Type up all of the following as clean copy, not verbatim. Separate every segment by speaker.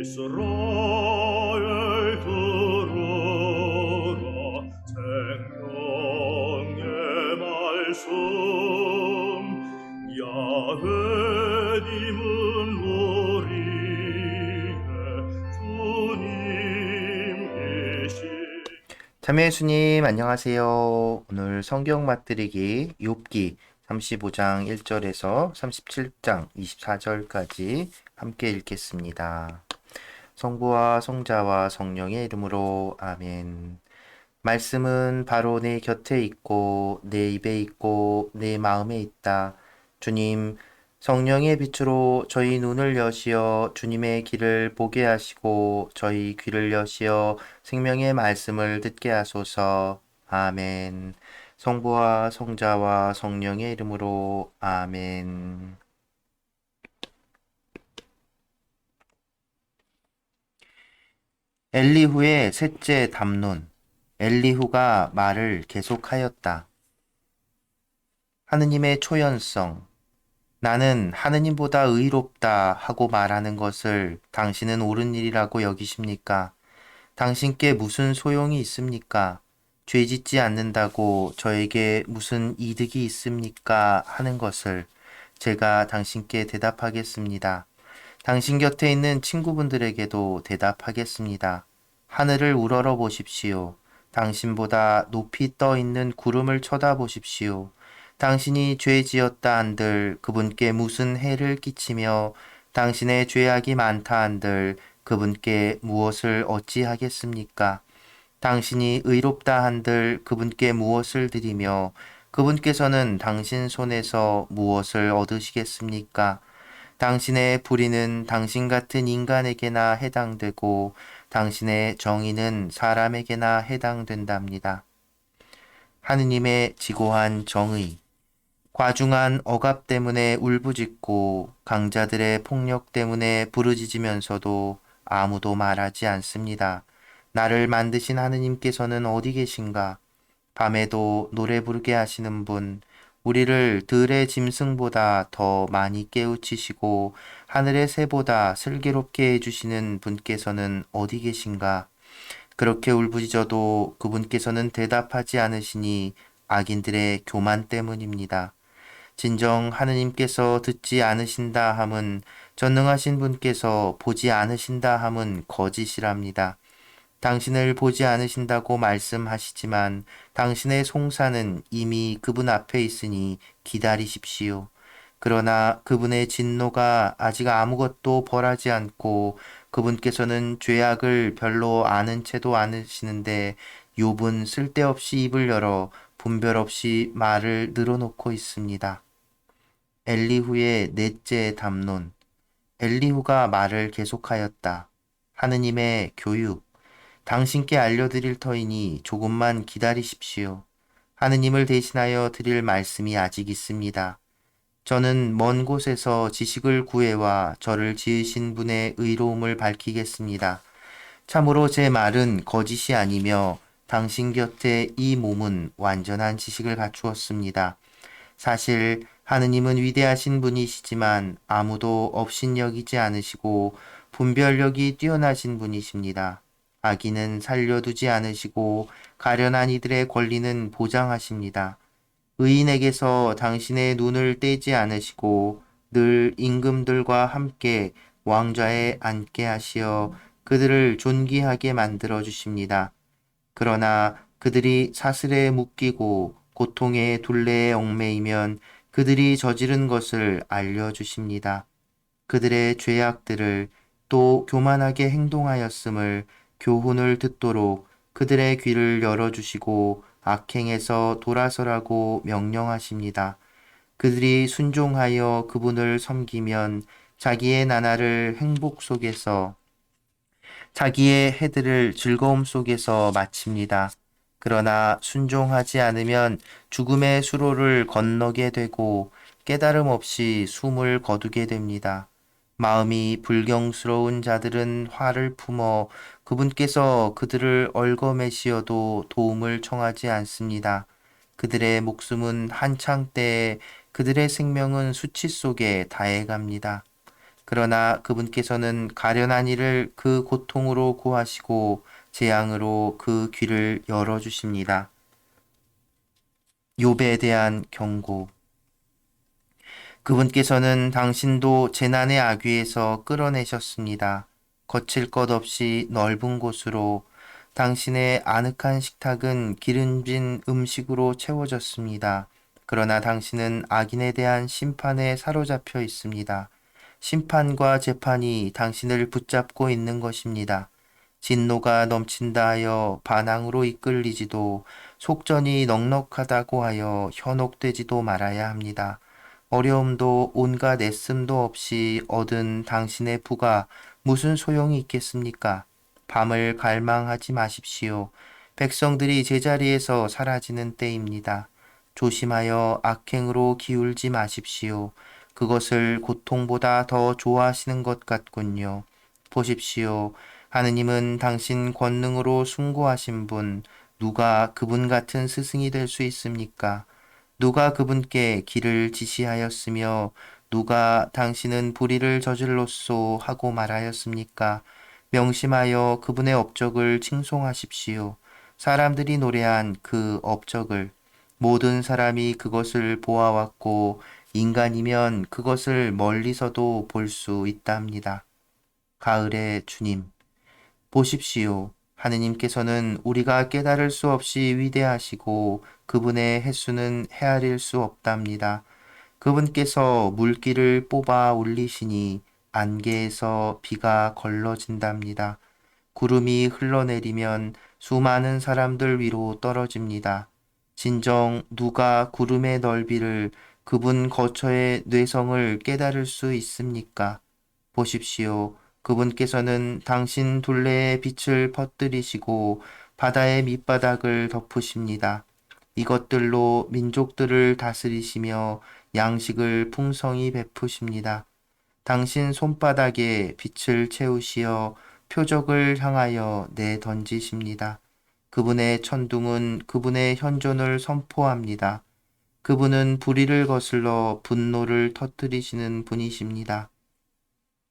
Speaker 1: 이스라엘 들으라 생명의 말씀 야훼님은 우리의 주님이시.
Speaker 2: 참여 예수님 안녕하세요. 오늘 성경 맛들이기 욥기 35장 1절에서 37장 24절까지 함께 읽겠습니다. 성부와 성자와 성령의 이름으로 아멘. 말씀은 바로 내 곁에 있고 내 입에 있고 내 마음에 있다. 주님, 성령의 빛으로 저희 눈을 여시어 주님의 길을 보게 하시고 저희 귀를 여시어 생명의 말씀을 듣게 하소서. 아멘. 성부와 성자와 성령의 이름으로 아멘. 엘리후의 셋째 담론. 엘리후가 말을 계속하였다. 하느님의 초연성. 나는 하느님보다 의롭다 하고 말하는 것을 당신은 옳은 일이라고 여기십니까? 당신께 무슨 소용이 있습니까? 죄 짓지 않는다고 저에게 무슨 이득이 있습니까? 하는 것을 제가 당신께 대답하겠습니다. 당신 곁에 있는 친구분들에게도 대답하겠습니다. 하늘을 우러러 보십시오. 당신보다 높이 떠 있는 구름을 쳐다보십시오. 당신이 죄 지었다 한들 그분께 무슨 해를 끼치며 당신의 죄악이 많다 한들 그분께 무엇을 어찌하겠습니까? 당신이 의롭다 한들 그분께 무엇을 드리며 그분께서는 당신 손에서 무엇을 얻으시겠습니까? 당신의 불의는 당신 같은 인간에게나 해당되고 당신의 정의는 사람에게나 해당된답니다. 하느님의 지고한 정의. 과중한 억압 때문에 울부짖고 강자들의 폭력 때문에 부르짖으면서도 아무도 말하지 않습니다. 나를 만드신 하느님께서는 어디 계신가? 밤에도 노래 부르게 하시는 분, 우리를 들의 짐승보다 더 많이 깨우치시고 하늘의 새보다 슬기롭게 해주시는 분께서는 어디 계신가? 그렇게 울부짖어도 그분께서는 대답하지 않으시니 악인들의 교만 때문입니다. 진정 하느님께서 듣지 않으신다 함은 전능하신 분께서 보지 않으신다 함은 거짓이랍니다. 당신을 보지 않으신다고 말씀하시지만 당신의 송사는 이미 그분 앞에 있으니 기다리십시오. 그러나 그분의 진노가 아직 아무것도 벌하지 않고 그분께서는 죄악을 별로 아는 채도 않으시는데 욥은 쓸데없이 입을 열어 분별 없이 말을 늘어놓고 있습니다. 엘리후의 넷째 담론. 엘리후가 말을 계속하였다. 하느님의 교육. 당신께 알려드릴 터이니 조금만 기다리십시오. 하느님을 대신하여 드릴 말씀이 아직 있습니다. 저는 먼 곳에서 지식을 구해와 저를 지으신 분의 의로움을 밝히겠습니다. 참으로 제 말은 거짓이 아니며 당신 곁에 이 몸은 완전한 지식을 갖추었습니다. 사실 하느님은 위대하신 분이시지만 아무도 업신여기지 않으시고 분별력이 뛰어나신 분이십니다. 악인은 살려두지 않으시고 가련한 이들의 권리는 보장하십니다. 의인에게서 당신의 눈을 떼지 않으시고 늘 임금들과 함께 왕좌에 앉게 하시어 그들을 존귀하게 만들어 주십니다. 그러나 그들이 사슬에 묶이고 고통의 둘레에 얽매이면 그들이 저지른 것을 알려주십니다. 그들의 죄악들을 또 교만하게 행동하였음을 교훈을 듣도록 그들의 귀를 열어주시고 악행에서 돌아서라고 명령하십니다. 그들이 순종하여 그분을 섬기면 자기의 나날을 행복 속에서 자기의 해들을 즐거움 속에서 마칩니다. 그러나 순종하지 않으면 죽음의 수로를 건너게 되고 깨달음 없이 숨을 거두게 됩니다. 마음이 불경스러운 자들은 화를 품어 그분께서 그들을 얽어매시어도 도움을 청하지 않습니다. 그들의 목숨은 한창 때에 그들의 생명은 수치 속에 다해갑니다. 그러나 그분께서는 가련한 이를 그 고통으로 구하시고 재앙으로 그 귀를 열어주십니다. 욥에 대한 경고. 그분께서는 당신도 재난의 아귀에서 끌어내셨습니다. 거칠 것 없이 넓은 곳으로 당신의 아늑한 식탁은 기름진 음식으로 채워졌습니다. 그러나 당신은 악인에 대한 심판에 사로잡혀 있습니다. 심판과 재판이 당신을 붙잡고 있는 것입니다. 진노가 넘친다 하여 반항으로 이끌리지도 속전이 넉넉하다고 하여 현혹되지도 말아야 합니다. 어려움도 온갖 애씀도 없이 얻은 당신의 부가 무슨 소용이 있겠습니까? 밤을 갈망하지 마십시오. 백성들이 제자리에서 사라지는 때입니다. 조심하여 악행으로 기울지 마십시오. 그것을 고통보다 더 좋아하시는 것 같군요. 보십시오. 하느님은 당신 권능으로 숭고하신 분, 누가 그분 같은 스승이 될 수 있습니까? 누가 그분께 길을 지시하였으며 누가 당신은 불의를 저질렀소 하고 말하였습니까? 명심하여 그분의 업적을 칭송하십시오. 사람들이 노래한 그 업적을 모든 사람이 그것을 보아왔고 인간이면 그것을 멀리서도 볼 수 있답니다. 가을의 주님, 보십시오. 하느님께서는 우리가 깨달을 수 없이 위대하시고 그분의 횟수는 헤아릴 수 없답니다. 그분께서 물기를 뽑아 올리시니 안개에서 비가 걸러진답니다. 구름이 흘러내리면 수많은 사람들 위로 떨어집니다. 진정 누가 구름의 넓이를 그분 거처의 뇌성을 깨달을 수 있습니까? 보십시오. 그분께서는 당신 둘레에 빛을 퍼뜨리시고 바다의 밑바닥을 덮으십니다. 이것들로 민족들을 다스리시며 양식을 풍성히 베푸십니다. 당신 손바닥에 빛을 채우시어 표적을 향하여 내던지십니다. 그분의 천둥은 그분의 현존을 선포합니다. 그분은 불의를 거슬러 분노를 터뜨리시는 분이십니다.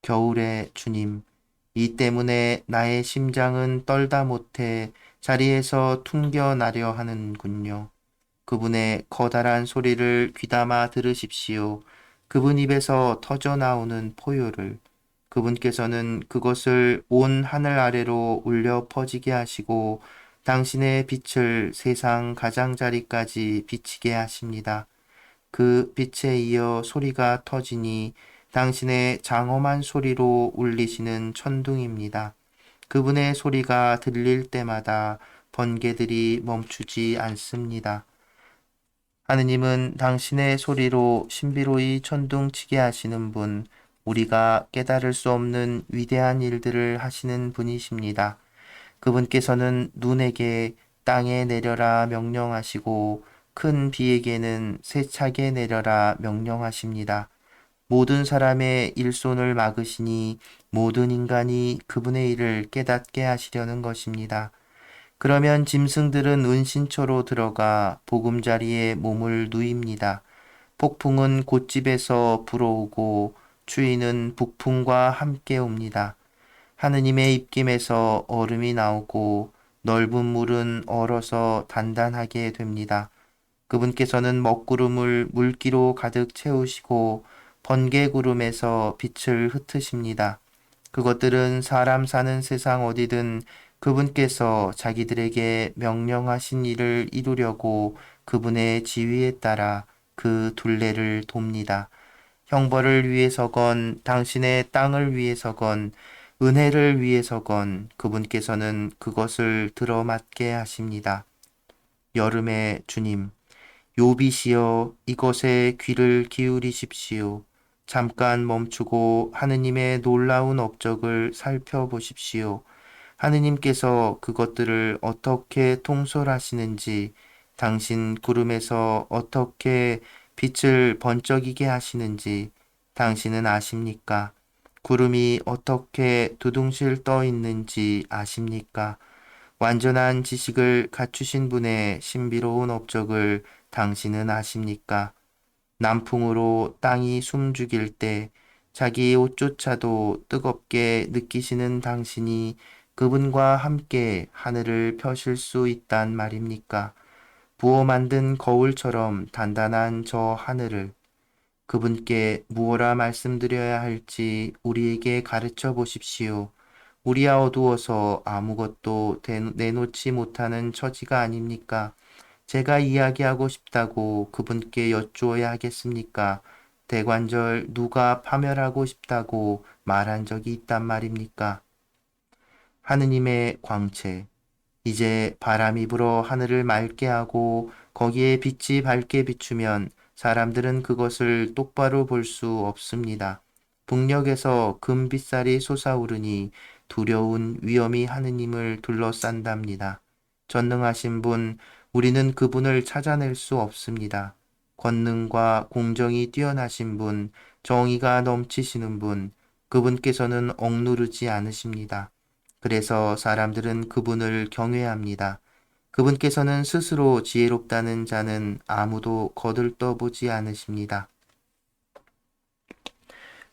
Speaker 2: 겨울의 주님, 이 때문에 나의 심장은 떨다 못해 자리에서 퉁겨나려 하는군요. 그분의 커다란 소리를 귀담아 들으십시오. 그분 입에서 터져 나오는 포효를. 그분께서는 그것을 온 하늘 아래로 울려 퍼지게 하시고 당신의 빛을 세상 가장자리까지 비치게 하십니다. 그 빛에 이어 소리가 터지니 당신의 장엄한 소리로 울리시는 천둥입니다. 그분의 소리가 들릴 때마다 번개들이 멈추지 않습니다. 하느님은 당신의 소리로 신비로이 천둥치게 하시는 분, 우리가 깨달을 수 없는 위대한 일들을 하시는 분이십니다. 그분께서는 눈에게 땅에 내려라 명령하시고 큰 비에게는 세차게 내려라 명령하십니다. 모든 사람의 일손을 막으시니 모든 인간이 그분의 일을 깨닫게 하시려는 것입니다. 그러면 짐승들은 은신처로 들어가 보금자리에 몸을 누입니다. 폭풍은 곳집에서 불어오고 추위는 북풍과 함께 옵니다. 하느님의 입김에서 얼음이 나오고 넓은 물은 얼어서 단단하게 됩니다. 그분께서는 먹구름을 물기로 가득 채우시고 번개구름에서 빛을 흩으십니다. 그것들은 사람 사는 세상 어디든 그분께서 자기들에게 명령하신 일을 이루려고 그분의 지위에 따라 그 둘레를 돕니다. 형벌을 위해서건 당신의 땅을 위해서건 은혜를 위해서건 그분께서는 그것을 들어맞게 하십니다. 여름의 주님, 욥이시여 이것에 귀를 기울이십시오. 잠깐 멈추고 하느님의 놀라운 업적을 살펴보십시오. 하느님께서 그것들을 어떻게 통솔하시는지, 당신 구름에서 어떻게 빛을 번쩍이게 하시는지 당신은 아십니까? 구름이 어떻게 두둥실 떠 있는지 아십니까? 완전한 지식을 갖추신 분의 신비로운 업적을 당신은 아십니까? 남풍으로 땅이 숨죽일 때 자기의 옷조차도 뜨겁게 느끼시는 당신이 그분과 함께 하늘을 펴실 수 있단 말입니까? 부어 만든 거울처럼 단단한 저 하늘을 그분께 무엇라 말씀드려야 할지 우리에게 가르쳐 보십시오. 우리야 어두워서 아무것도 내놓지 못하는 처지가 아닙니까? 제가 이야기하고 싶다고 그분께 여쭈어야 하겠습니까? 대관절 누가 파멸하고 싶다고 말한 적이 있단 말입니까? 하느님의 광채, 이제 바람이 불어 하늘을 맑게 하고 거기에 빛이 밝게 비추면 사람들은 그것을 똑바로 볼 수 없습니다. 북녘에서 금빛살이 솟아오르니 두려운 위험이 하느님을 둘러싼답니다. 전능하신 분, 우리는 그분을 찾아낼 수 없습니다. 권능과 공정이 뛰어나신 분, 정의가 넘치시는 분, 그분께서는 억누르지 않으십니다. 그래서 사람들은 그분을 경외합니다. 그분께서는 스스로 지혜롭다는 자는 아무도 거들떠보지 않으십니다.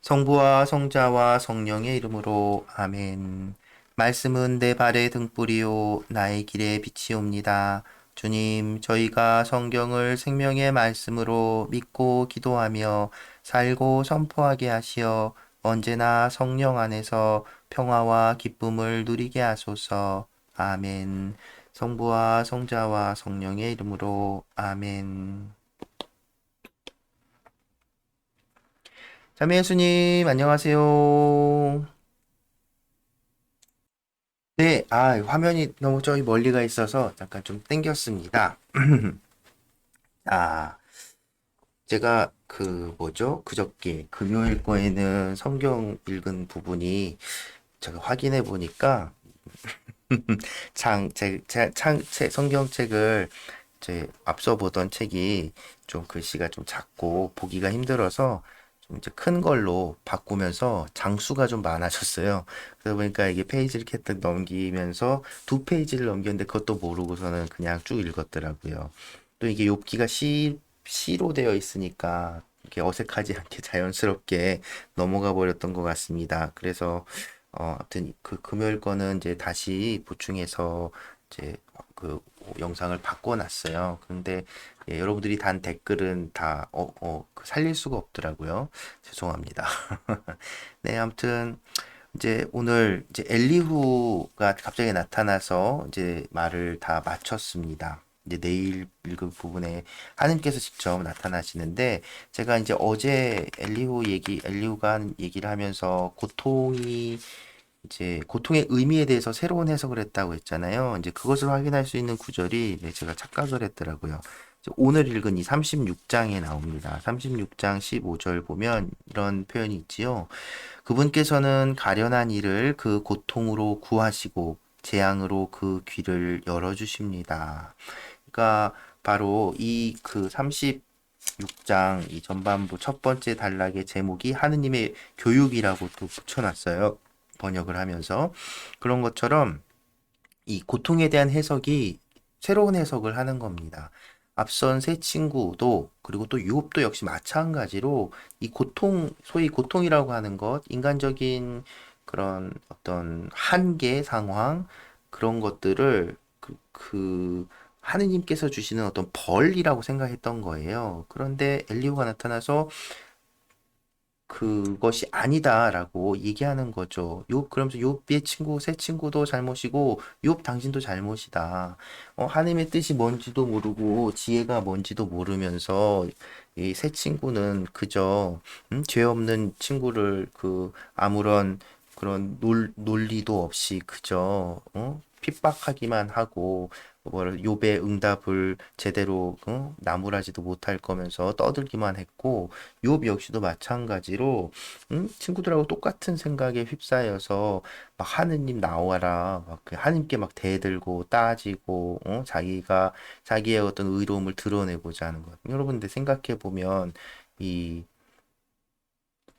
Speaker 2: 성부와 성자와 성령의 이름으로 아멘. 말씀은 내 발의 등불이요 나의 길의 빛이옵니다. 주님, 저희가 성경을 생명의 말씀으로 믿고 기도하며 살고 선포하게 하시어 언제나 성령 안에서 평화와 기쁨을 누리게 하소서. 아멘. 성부와 성자와 성령의 이름으로 아멘. 자매 예수님, 안녕하세요. 네, 화면이 너무 저기 멀리가 있어서 잠깐 좀 땡겼습니다. 아, 제가 그저께 금요일 거에는 성경 읽은 부분이 제가 확인해 보니까 성경책을 앞서 보던 책이 좀 글씨가 좀 작고 보기가 힘들어서 좀 이제 큰 걸로 바꾸면서 장수가 좀 많아졌어요. 그러다 보니까 이게 페이지를 이렇게 딱 넘기면서 두 페이지를 넘겼는데 그것도 모르고서는 그냥 쭉 읽었더라고요. 또 이게 욥기가 시로 되어 있으니까 이렇게 어색하지 않게 자연스럽게 넘어가 버렸던 것 같습니다. 그래서 아무튼 그 금요일 거는 이제 다시 보충해서 이제 그 영상을 바꿔놨어요. 근데 예, 여러분들이 단 댓글은 다 살릴 수가 없더라고요. 죄송합니다. 네, 아무튼 이제 오늘 이제 엘리후가 갑자기 나타나서 이제 말을 다 마쳤습니다. 이제 내일 읽을 부분에 하느님께서 직접 나타나시는데 제가 이제 어제 엘리후가 한 얘기를 하면서 고통의 의미에 대해서 새로운 해석을 했다고 했잖아요. 이제 그것을 확인할 수 있는 구절이 제가 착각을 했더라고요. 오늘 읽은 이 36장에 나옵니다. 36장 15절 보면 이런 표현이 있지요. 그분께서는 가련한 이를 그 고통으로 구하시고 재앙으로 그 귀를 열어주십니다. 그러니까 바로 이 그 36장 이 전반부 첫 번째 단락의 제목이 하느님의 교육이라고 또 붙여놨어요. 번역을 하면서 그런 것처럼 이 고통에 대한 해석이 새로운 해석을 하는 겁니다. 앞선 세 친구도 그리고 또 유업도 역시 마찬가지로 이 소위 고통이라고 하는 것, 인간적인 그런 어떤 한계 상황 그런 것들을 하느님께서 주시는 어떤 벌이라고 생각했던 거예요. 그런데 엘리후가 나타나서 그것이 아니다라고 얘기하는 거죠. 그러면서 욥의 새 친구도 잘못이고, 욥 당신도 잘못이다. 하나님의 뜻이 뭔지도 모르고, 지혜가 뭔지도 모르면서, 이 새 친구는 그저, 죄 없는 친구를 아무런 그런 논리도 없이 그저, 핍박하기만 하고, 욥의 응답을 제대로 나무라지도 못할 거면서 떠들기만 했고 욥 역시도 마찬가지로 친구들하고 똑같은 생각에 휩싸여서 막 하느님 나와라 막그 하느님께 막 대들고 따지고 자기의 어떤 의로움을 드러내고자 하는 것. 여러분들 생각해 보면 이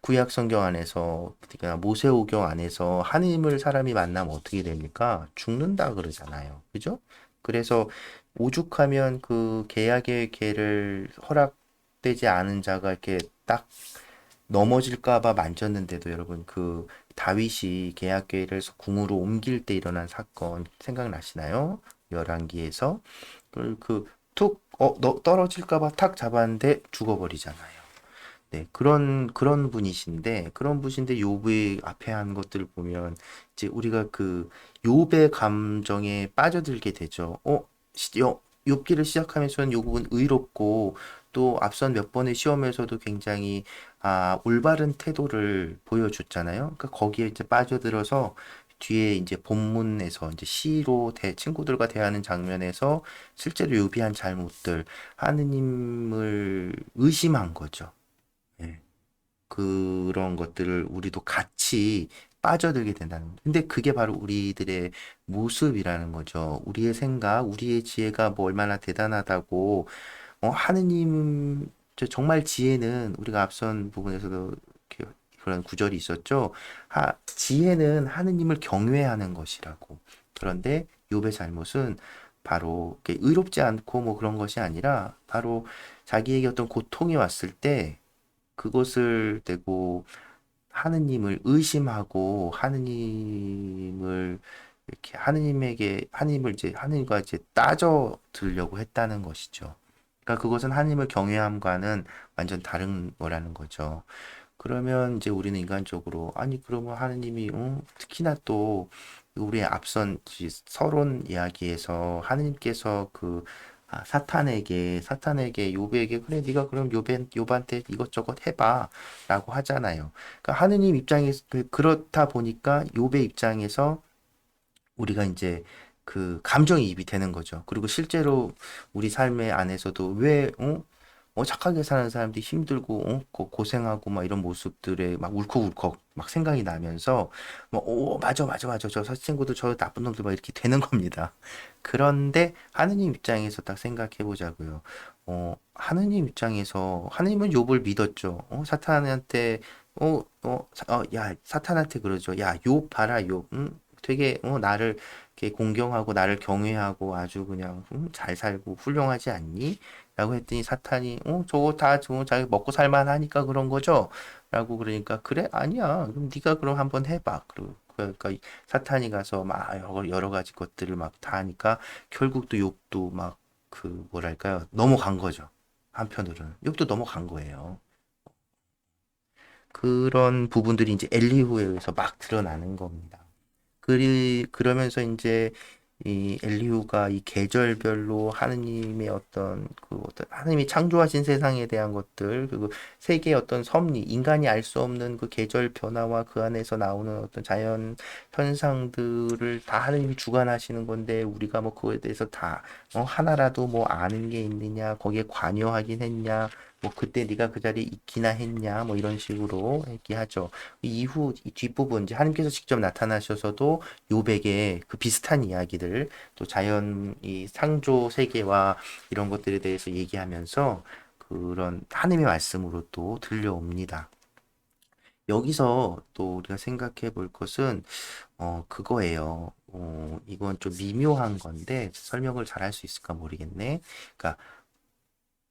Speaker 2: 구약 성경 안에서 그러니까 모세오경 안에서 하느님을 사람이 만나면 어떻게 됩니까? 죽는다 그러잖아요. 그죠? 그래서 오죽하면 그 계약의 계를 허락되지 않은 자가 이렇게 딱 넘어질까 봐 만졌는데도 여러분 그 다윗이 계약궤를 궁으로 옮길 때 일어난 사건 생각나시나요? 열왕기에서 너 떨어질까 봐 탁 잡았는데 죽어버리잖아요. 네, 그런 분이신데, 욥의 앞에 한 것들을 보면, 이제 우리가 그 욥의 감정에 빠져들게 되죠. 욥기를 시작하면서는 욥은 의롭고, 또 앞선 몇 번의 시험에서도 굉장히, 올바른 태도를 보여줬잖아요. 그러니까 거기에 이제 빠져들어서, 뒤에 이제 본문에서 이제 시로 친구들과 대하는 장면에서 실제로 욥이 한 잘못들, 하느님을 의심한 거죠. 예. 그런 것들을 우리도 같이 빠져들게 된다는. 근데 그게 바로 우리들의 모습이라는 거죠. 우리의 생각, 우리의 지혜가 뭐 얼마나 대단하다고, 하느님, 정말 지혜는 우리가 앞선 부분에서도 이렇게 그런 구절이 있었죠. 지혜는 하느님을 경외하는 것이라고. 그런데 욥의 잘못은 바로 이렇게 의롭지 않고 뭐 그런 것이 아니라 바로 자기에게 어떤 고통이 왔을 때 그것을 대고 하느님을 의심하고 하느님을 이렇게 하느님을 이제 하느님과 이제 따져 들려고 했다는 것이죠. 그러니까 그것은 하느님을 경외함과는 완전 다른 거라는 거죠. 그러면 이제 우리는 인간적으로 아니 그러면 하느님이 특히나 또 우리의 앞선 서론 이야기에서 하느님께서 사탄에게 욥에게 그래 네가 그럼 욥한테 이것저것 해봐라고 하잖아요. 그러니까 하느님 입장에서 그렇다 보니까 욥의 입장에서 우리가 이제 그 감정이입이 되는 거죠. 그리고 실제로 우리 삶의 안에서도 착하게 사는 사람들이 힘들고, 고생하고, 막 이런 모습들에 막 울컥울컥 막 생각이 나면서, 맞아, 맞아, 맞아. 저 친구도 저 나쁜 놈들 막 이렇게 되는 겁니다. 그런데 하느님 입장에서 딱 생각해 보자고요. 하느님 입장에서, 하느님은 욥을 믿었죠. 사탄한테, 사탄한테 그러죠. 야, 욥 봐라, 욥. 응? 되게, 나를 이렇게 공경하고, 나를 경외하고, 아주 그냥, 잘 살고, 훌륭하지 않니? 라고 했더니 사탄이 저거 다 자기 먹고 살만하니까 그런 거죠? 라고 그러니까 그래? 아니야. 그럼 네가 그럼 한번 해봐. 그러니까 사탄이 가서 막 여러 가지 것들을 막 다 하니까 결국 또 욥도 막 뭐랄까요? 넘어간 거죠. 한편으로는 욥도 넘어간 거예요. 그런 부분들이 이제 엘리후에 의해서 막 드러나는 겁니다. 그러면서 이제 이 엘리후가 이 계절별로 하느님의 어떤 하느님이 창조하신 세상에 대한 것들 그리고 세계의 어떤 섭리 인간이 알 수 없는 그 계절 변화와 그 안에서 나오는 어떤 자연 현상들을 다 하느님이 주관하시는 건데 우리가 뭐 그거에 대해서 다 하나라도 뭐 아는 게 있느냐 거기에 관여하긴 했냐 뭐 그때 네가 그 자리에 있기나 했냐 뭐 이런 식으로 얘기하죠. 이후 이 뒷부분 이제 하나님께서 직접 나타나셔서도 요백의 그 비슷한 이야기들 또 자연 이 창조 세계와 이런 것들에 대해서 얘기하면서 그런 하나님의 말씀으로 또 들려옵니다. 여기서 또 우리가 생각해 볼 것은 그거예요. 이건 좀 미묘한 건데 설명을 잘 할 수 있을까 모르겠네. 그러니까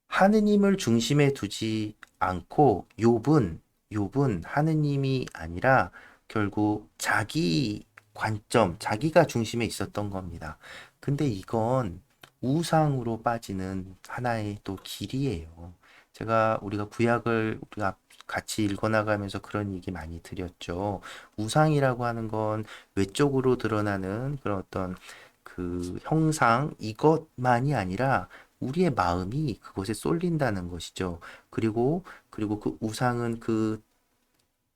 Speaker 2: 하느님을 중심에 두지 않고 욥은 하느님이 아니라 결국 자기 관점, 자기가 중심에 있었던 겁니다. 근데 이건 우상으로 빠지는 하나의 또 길이에요. 우리가 구약을 우리가 같이 읽어나가면서 그런 얘기 많이 드렸죠. 우상이라고 하는 건 외적으로 드러나는 그런 어떤 그 형상, 이것만이 아니라 우리의 마음이 그것에 쏠린다는 것이죠. 그리고 그 우상은 그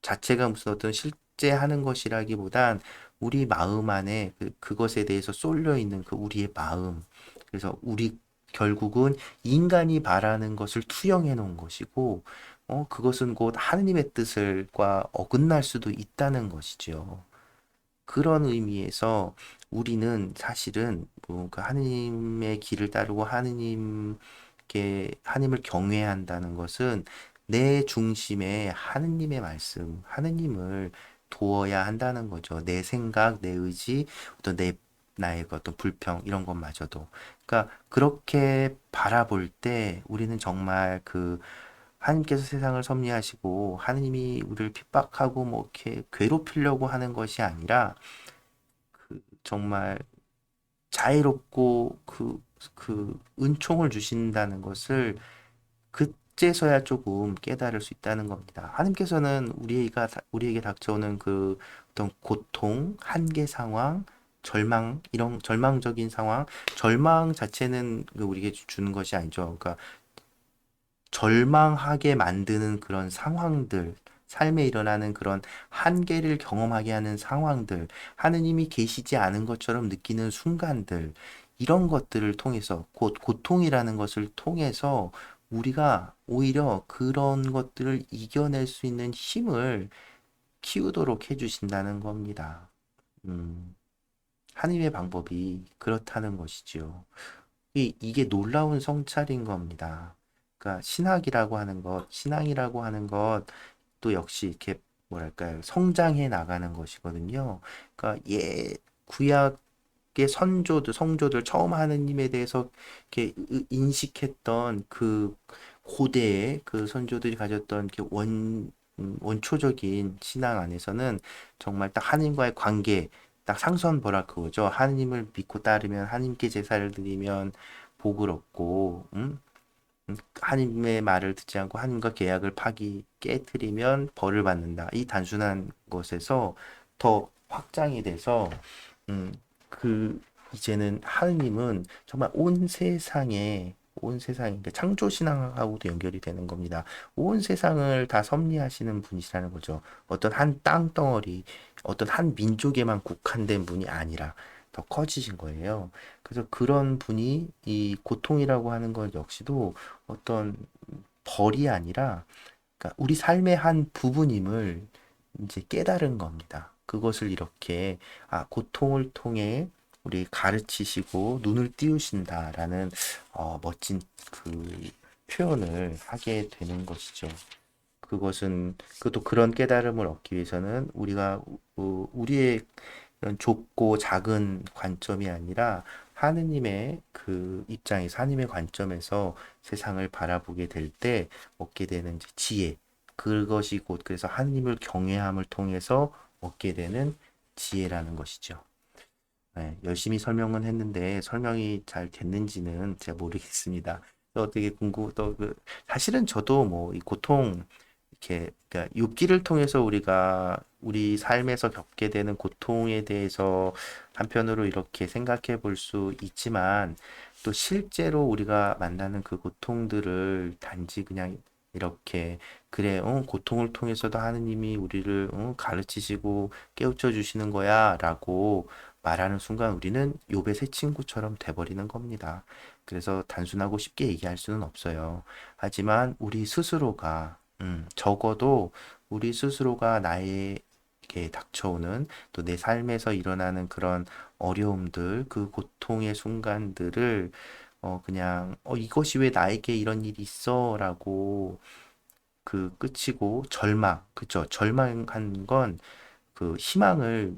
Speaker 2: 자체가 무슨 어떤 실제 하는 것이라기보단 우리 마음 안에 그것에 대해서 쏠려 있는 그 우리의 마음. 그래서 결국은 인간이 바라는 것을 투영해 놓은 것이고, 그것은 곧 하느님의 뜻을과 어긋날 수도 있다는 것이죠. 그런 의미에서 우리는 사실은 그 하느님의 길을 따르고 하느님을 경외한다는 것은 내 중심에 하느님의 말씀, 하느님을 두어야 한다는 거죠. 내 생각, 내 의지, 나의 그 어떤 불평 이런 것마저도. 그러니까 그렇게 바라볼 때 우리는 정말 하나님께서 세상을 섭리하시고 하느님이 우리를 핍박하고 뭐 이렇게 괴롭히려고 하는 것이 아니라 정말 자애롭고 그 은총을 주신다는 것을 그제서야 조금 깨달을 수 있다는 겁니다. 하나님께서는 우리에게 닥쳐오는 그 어떤 고통, 한계 상황, 절망, 이런 절망적인 상황, 절망 자체는 우리에게 주는 것이 아니죠. 그러니까 절망하게 만드는 그런 상황들, 삶에 일어나는 그런 한계를 경험하게 하는 상황들, 하느님이 계시지 않은 것처럼 느끼는 순간들, 이런 것들을 통해서, 곧 고통이라는 것을 통해서 우리가 오히려 그런 것들을 이겨낼 수 있는 힘을 키우도록 해주신다는 겁니다. 하느님의 방법이 그렇다는 것이지요. 이게 놀라운 성찰인 겁니다. 그러니까 신학이라고 하는 것, 신앙이라고 하는 것, 또 역시 이렇게 뭐랄까요, 성장해 나가는 것이거든요. 그러니까 구약의 성조들 처음 하느님에 대해서 이렇게 인식했던 그 고대의 그 선조들이 가졌던 이렇게 원초적인 신앙 안에서는 정말 딱 하나님과의 관계, 딱 상수한 그거죠. 하나님을 믿고 따르면 하나님께 제사를 드리면 복을 얻고, 하나님의 말을 듣지 않고 하나님과 계약을 깨뜨리면 벌을 받는다. 이 단순한 것에서 더 확장이 돼서, 음, 그, 이제는 하느님은 정말 온 세상에, 그러니까 창조신앙하고도 연결이 되는 겁니다. 온 세상을 다 섭리하시는 분이시라는 거죠. 어떤 한 땅덩어리, 어떤 한 민족에만 국한된 분이 아니라 더 커지신 거예요. 그래서 그런 분이 이 고통이라고 하는 것 역시도 어떤 벌이 아니라, 그러니까 우리 삶의 한 부분임을 이제 깨달은 겁니다. 그것을 이렇게 고통을 통해 우리 가르치시고 눈을 띄우신다라는 멋진 그 표현을 하게 되는 것이죠. 그것도 그런 깨달음을 얻기 위해서는 우리의 이런 좁고 작은 관점이 아니라 하느님의 그 입장에서, 하느님의 관점에서 세상을 바라보게 될 때 얻게 되는 이제 지혜, 그것이 곧 그래서 하느님을 경외함을 통해서 얻게 되는 지혜라는 것이죠. 네, 열심히 설명은 했는데 설명이 잘 됐는지는 제가 모르겠습니다. 또 되게 사실은 저도 뭐 이 고통, 이렇게 그러니까 욥기를 통해서 우리가 우리 삶에서 겪게 되는 고통에 대해서 한편으로 이렇게 생각해 볼 수 있지만, 또 실제로 우리가 만나는 그 고통들을 단지 그냥 이렇게 그래, 고통을 통해서도 하느님이 우리를 가르치시고 깨우쳐 주시는 거야라고 말하는 순간 우리는 욥의 새 친구처럼 돼버리는 겁니다. 그래서 단순하고 쉽게 얘기할 수는 없어요. 하지만 우리 스스로가 적어도 우리 스스로가 나에게 닥쳐오는, 또 내 삶에서 일어나는 그런 어려움들, 그 고통의 순간들을 그냥 이것이 왜 나에게 이런 일이 있어라고 끝이고 그쵸? 절망한 건 그 희망을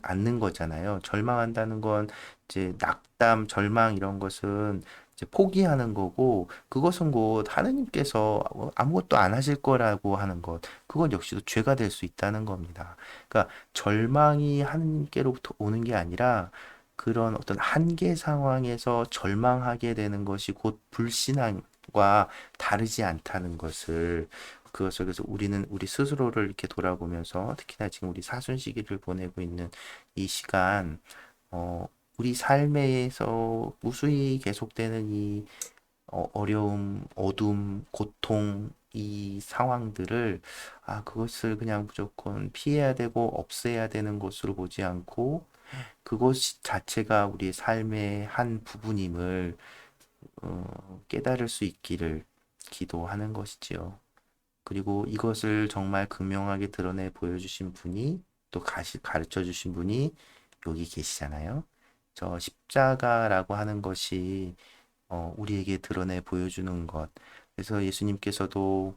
Speaker 2: 않는 거잖아요. 절망한다는 건 이제 낙담, 절망 이런 것은 이제 포기하는 거고, 그것은 곧 하느님께서 아무것도 안 하실 거라고 하는 것, 그건 역시도 죄가 될 수 있다는 겁니다. 그러니까 절망이 하느님께로부터 오는 게 아니라 그런 어떤 한계 상황에서 절망하게 되는 것이 곧 불신앙과 다르지 않다는 것을, 그래서 우리는 우리 스스로를 이렇게 돌아보면서, 특히나 지금 우리 사순 시기를 보내고 있는 이 시간, 우리 삶에서 무수히 계속되는 이 어려움, 어둠, 고통, 이 상황들을 그것을 그냥 무조건 피해야 되고 없애야 되는 것으로 보지 않고, 그것 자체가 우리 삶의 한 부분임을 깨달을 수 있기를 기도하는 것이지요. 그리고 이것을 정말 극명하게 드러내 보여주신 분이, 또 가르쳐 주신 분이 여기 계시잖아요. 저 십자가라고 하는 것이 우리에게 드러내 보여주는 것. 그래서 예수님께서도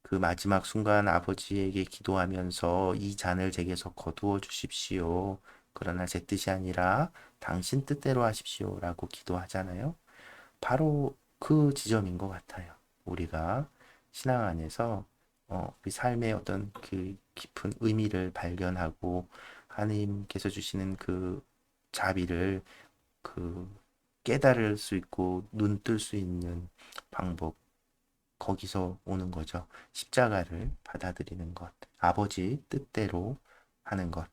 Speaker 2: 그 마지막 순간 아버지에게 기도하면서 이 잔을 제게서 거두어 주십시오. 그러나 제 뜻이 아니라 당신 뜻대로 하십시오라고 기도하잖아요. 바로 그 지점인 것 같아요. 우리가 신앙 안에서 우리 삶의 어떤 그 깊은 의미를 발견하고 하나님께서 주시는 그 자비를 그 깨달을 수 있고 눈 뜰 수 있는 방법, 거기서 오는 거죠. 십자가를 받아들이는 것, 아버지 뜻대로 하는 것.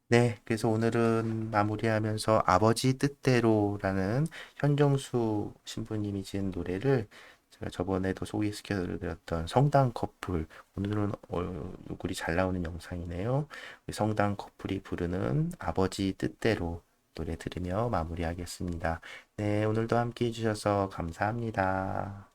Speaker 2: 네, 그래서 오늘은 마무리하면서 아버지 뜻대로라는 현정수 신부님이 지은 노래를 제가 저번에도 소개시켜드렸던 성당 커플, 오늘은 얼굴이 잘 나오는 영상이네요. 우리 성당 커플이 부르는 아버지 뜻대로 노래 들으며 마무리하겠습니다. 네, 오늘도 함께 해주셔서 감사합니다.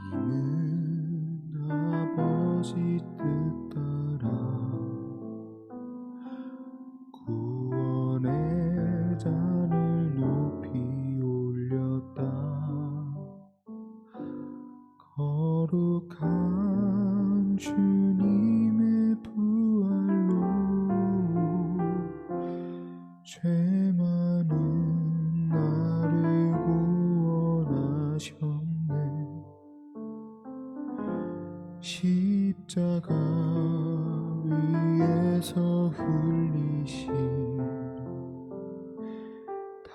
Speaker 3: 이는 아버지 뜻 따라 구원의 잔을 높이 올렸다. 거룩한 주님의 부활로 죄 많은 나를 구원하셨네. 십자가 위에서 흘리신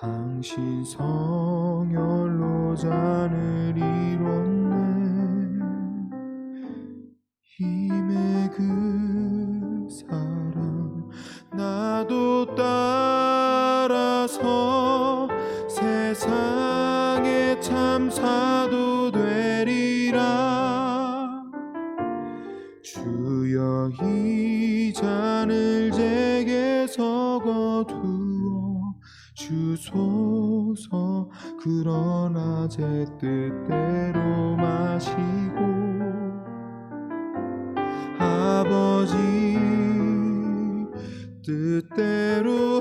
Speaker 3: 당신 성혈로 잔을 이뤘네. 힘의 그 사랑 나도 따라서 세상의 참사도 되리라. 주여 이 잔을 제게서 거두어 주소서. 그러나 제 뜻대로 마시고 아버지 뜻대로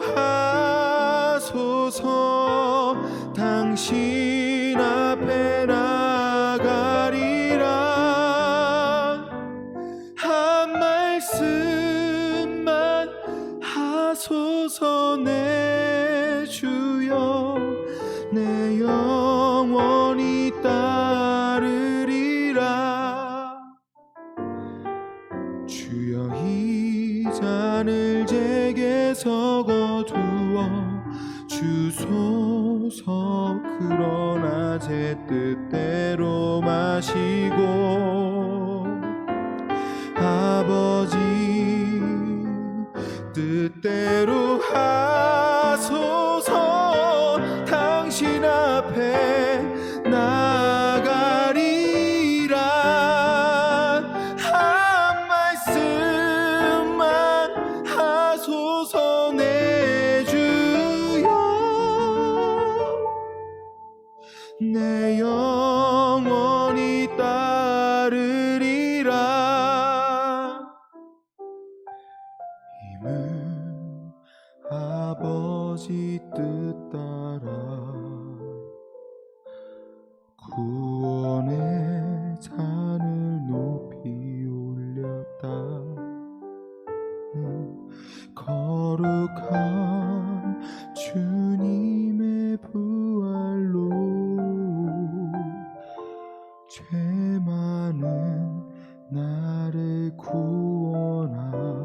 Speaker 3: 하소서. 당신 앞에 나가리라. 한 말씀만 하소서. 내 주여 내 영원히 따르리라. 주여 이 잔을 제게서 거두어 주소서. 그러나 제 뜻대로 마시고 아버지 뜻대로 하소서. 당신 앞에 나가리라. 한 말씀만 하소서. 내 주여 내 영원히 따르리라. 힘은 아버지 뜻 따라 구원의 잔을 높이 올렸다는 거룩한 주님의 부활로 죄 많은 나를 구원하셨네.